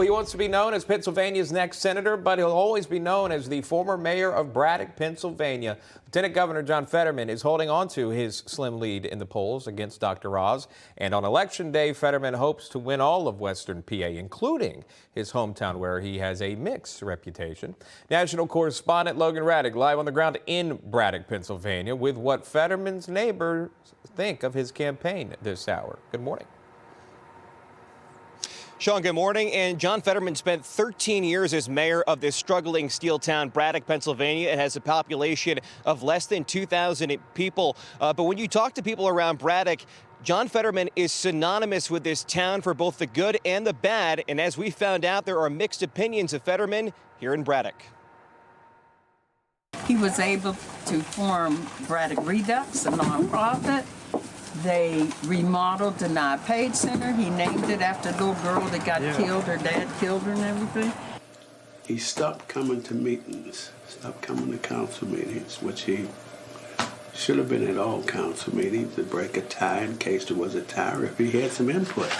He wants to be known as Pennsylvania's next senator, but he'll always be known as the former mayor of Braddock, Pennsylvania. Lieutenant Governor John Fetterman is holding on to his slim lead in the polls against Dr. Oz. And on Election Day, Fetterman hopes to win all of Western PA, including his hometown where he has a mixed reputation. National correspondent Logan Ratick live on the ground in Braddock, Pennsylvania, with what Fetterman's neighbors think of his campaign this hour. Good morning. Sean, good morning. And John Fetterman spent 13 years as mayor of this struggling steel town, Braddock, Pennsylvania. It has a population of less than 2,000 people. But when you talk to people around Braddock, John Fetterman is synonymous with this town for both the good and the bad. And as we found out, there are mixed opinions of Fetterman here in Braddock. He was able to form Braddock Redux, a nonprofit. They remodeled the Paid Center. He named it after a little girl that got killed. Her dad killed her and everything. He stopped coming to meetings, stopped coming to council meetings, which he should have been at all council meetings to break a tie in case there was a tie, or if he had some input.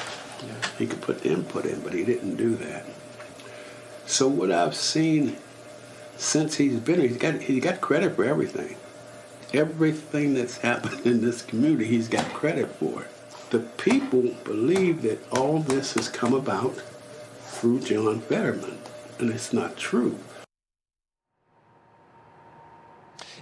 He could put the input in, but he didn't do that. So what I've seen since he's been here, he got credit for everything. Everything that's happened in this community, he's got credit for. The people believe that all this has come about through John Fetterman, and it's not true.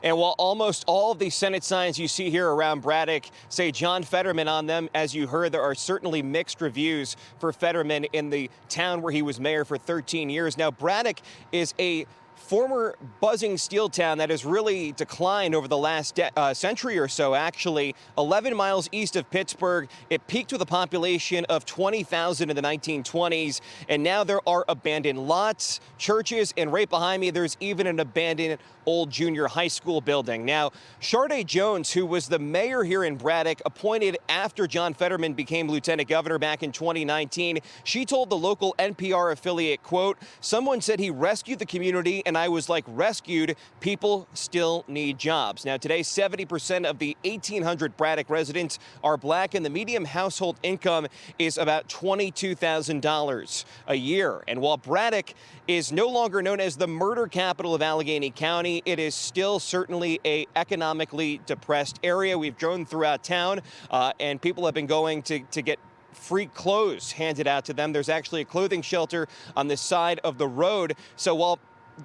And while almost all of the Senate signs you see here around Braddock say John Fetterman on them, as you heard, there are certainly mixed reviews for Fetterman in the town where he was mayor for 13 years. Now, Braddock is a former buzzing steel town that has really declined over the last century or so, actually. 11 miles east of Pittsburgh, it peaked with a population of 20,000 in the 1920s, and now there are abandoned lots, churches, and right behind me, there's even an abandoned old junior high school building. Now, Sharday Jones, who was the mayor here in Braddock, appointed after John Fetterman became lieutenant governor back in 2019, she told the local NPR affiliate, quote, "Someone said he rescued the community, and I was like, rescued. People still need jobs." Now, today, 70% of the 1,800 Braddock residents are black, and the median household income is about $22,000 a year. And while Braddock is no longer known as the murder capital of Allegheny County, it is still certainly a economically depressed area. We've driven throughout town, and people have been going to get free clothes handed out to them. There's actually a clothing shelter on the side of the road. So while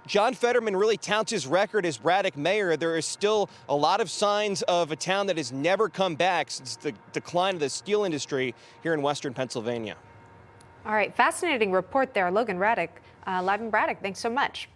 John Fetterman really touts his record as Braddock mayor, there is still a lot of signs of a town that has never come back since the decline of the steel industry here in western Pennsylvania. All right, fascinating report there. Logan Ratick, live in Braddock. Thanks so much.